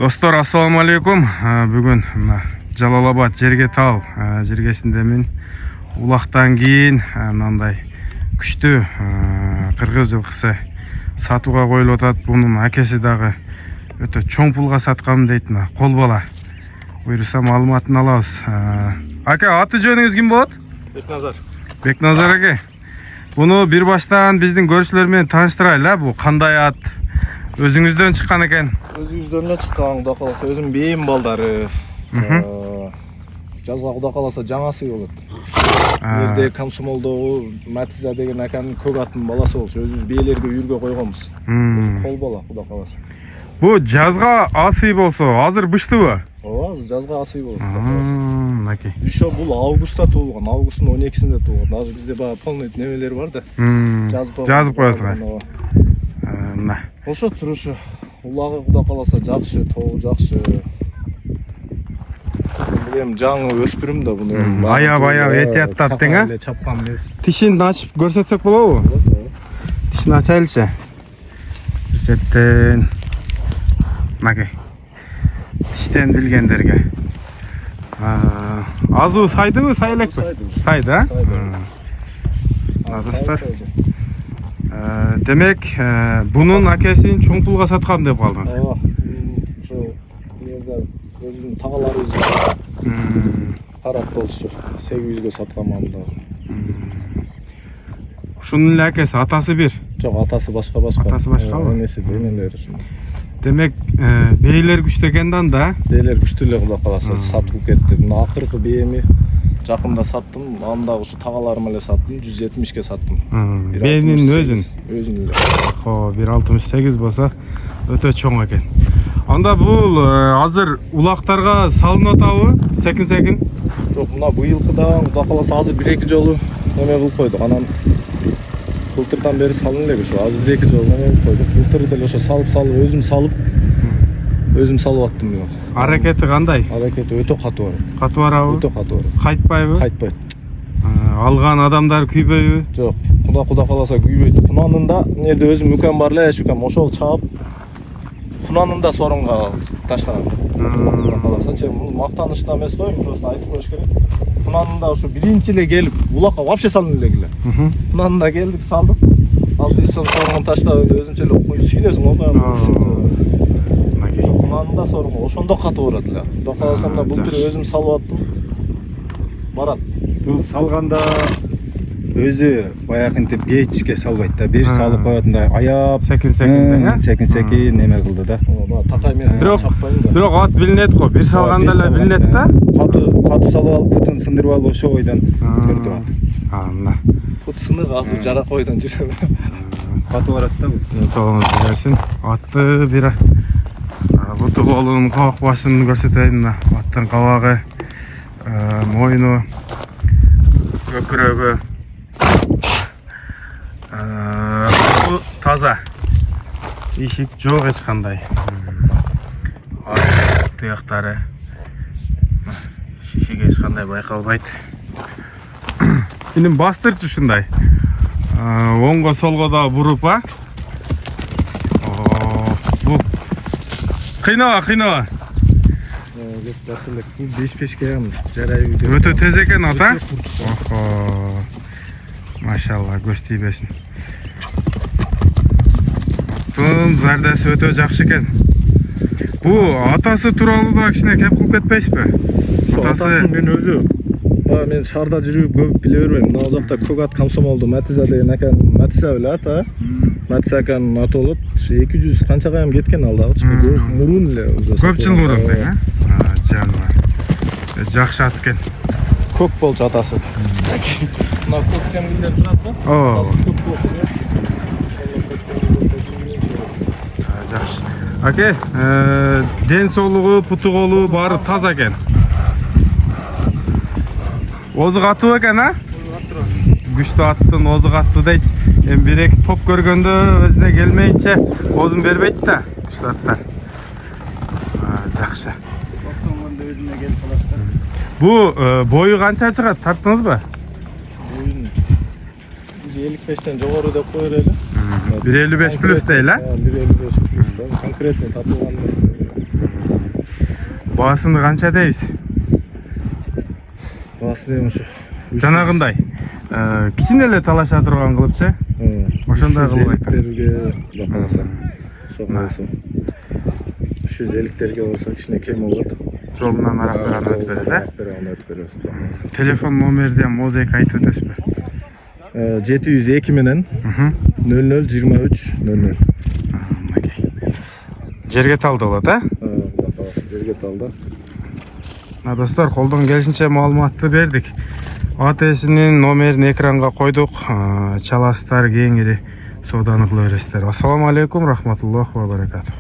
Достор, ассаламу алейкум. Бүгін Жалалабад Жергетал жергесіндемін. Улақтан кейін мынандай күшті қырғыз жылқысы сатуға қойылып отады. Бұның әкесі дағы өте чоң пулға сатқанмын дейді. Қол бала. Бұйырса маалыматын алабыз. Ака, аты жөніңіз кім болады? Бекназар. Бекназар аке. Бұны бір баштан біздің көршілермен таныштырайлы. Бұл қандай ат? Өзіңізден шыққан екен? Өзіңізден шыққан, құда қаласа өзім бейім балдары. Жазға құда қаласа жаңасы болады. Ерде Комсомолдағы Матиза деген әкәнің көк аттың баласы болшы. Өзіміз бейлерге үйірге қойғанбыз. Қол бала құда қаласа. Бұл жазға асы болса, азыр бұшты бі? Жазға асы болды. Еще бұл августта туылған, августың 12-сінде туылған. Даже бізде полный немелер бар да. Жазып қоясыға. Ошо тұрушы, ұлағы құда қаласа жақшы, тоғы жақшы. Білем, жаңы өспірім да бұны. Аяп етет таптың, а? Чапқан бес. Тишін ашып көрсетсек болау? Тишін ашайлышы. Көрсеттен. Мәке. Тиштен білгендерге. Азу сайды ма, сайлек бі? Сайды, а? Достар. Демек, бұның әкесін чоң пулға сатқам деп қалдыңыз. Өзінің тағалары өзі қарап болшы, 800-ге сатқам амында. Шының әкесі, атасы бір? Жоқ, атасы башқа. Атасы башқа ба? Енесі бейнелері үшін. Демек, бейлер күштегендан да? Бейлер күштілі құда қаласа сатып кетті. Ақырқы бейімі жақында саттым, аңдағы ұшы тағаларым әлі саттым, 170-ке саттым. Бейнің өзін? Өзін үлі. 1.68 болса, өте чоң екен. Анда бұл азыр улақтарға салын отауы, сәкін? Жоқ, мұна бұйылқыдан, құда қаласа азыр 1-2 жолы неме бұл қойды. Анан бұлтырдан бері салын легі шу, азыр 1-2 жолы неме бұл қойды. Бұлтырды дәл оша өзім салып аттым мен. Аракеті қандай? Аракеті өте қату бар. Қату бар ау? Өте қату бар. Қайтпай бі? Қайтпайды. Алған адамдар күйбей бі? Жоқ, құда қаласа күйбейді. Құнанында, нерде өзім мүкен барлы әшікем, ошол чағып, құнанында сорынға таштаған. Құда қаласа, мақтанышта емес қой, просто айтып қойыш керек. Құнанында ошу біріншіле келіп, бұлаққа вообще салын ілегілі. Құнанында келдік, салдық. Алды сорынға таштап, өзімчелі сүйнесің олмай. Құнанында сорынға, ошонда қаты орадылар. Құда қаласамда бұл түрі өзім салып аттым. Барат. Бұл салғанда өзі баяқынты бетішке салбайды да, бір салып қоятында аяп сәкін неме қылды да. Бірақ ат білінеді қой, бір салғанда әлі білінеді да? Қаты салып алып, пұтын сындырып алып, ошо ойдан түрді ат. Пұт сынық азыр жара қойдан жүріп. Қаты барады да бұл. Соғыңыз білерсін, атты бірі. Бұты қолын, қауық башын көрсетейін. Аттың қабағы, мойны, көкірегі. Бұл таза. Ешік жоқ ешқандай. Тұяқтары шешеге ешқандай байқалмайды. Енді бастыршы шындай. Оңға солға да бұрып, а? Қинава. Басылық, бұл беш-бешке әмін, жарай үйде. Өте тез екен ата? Машалла, көз тейбесін. Аттың зардасы өте жақшы екен. Бұл атасы туралы да кішіне кеп қылып кетпейсіз бе? Атасын мен өзі. Мен шарда жүріп көп біле өрмеймін. Мына ұзақта көк ат Комсомолды Матиза деген әкән, Матиза өлі ата. Матиза әкән аты олып, 200 қанша қайым кеткен алдағы. Мұрын іле. Көп жыл мұрын дейін, а? Жануар. Жақшы ат екен. Көк болшы атасы. Мына көктен үйлер тұрады ба? Көк болшы. Жақшы. Аке, ден солығы, пұты қолы бары таза екен. Озық аты екен, а? Күшті аттың озық атты дейді. Мен бір-ек топ көргенде өзіне келмейінше озын бермейді да, күшті аттар. Жақшы. Бұл бойы қанша шығады, тарттыңыз ба? Бойын 1.55-тен жоғары деп қойыр елі. 1.55 плюс değil, ha? 1.55 плюс. Конкретно татылған Баасыны канча дейбиз? Баасы эми ушу Жанагындай кичине эле талаша турган кылыпчы. Ошондой кылып айтып. 350-терге бакаласа. Ошого болсо. 350-терге болсо кичине кем болот. Жолунан арактырган өтүп бересиз, Өтүп беребиз. Телефон номерди мозаика айтып өтөсүзбү? 702 менен 0023 00. Жерге талды болот, Жерге талды. Достор, колдон келишинче маалыматты бердик. АТС'нин номерин экранга койдук. Чаласыздар, кеңири сооданы кыла бересиздер. Ассаламу алейкум, рахматуллахи ва баракатух.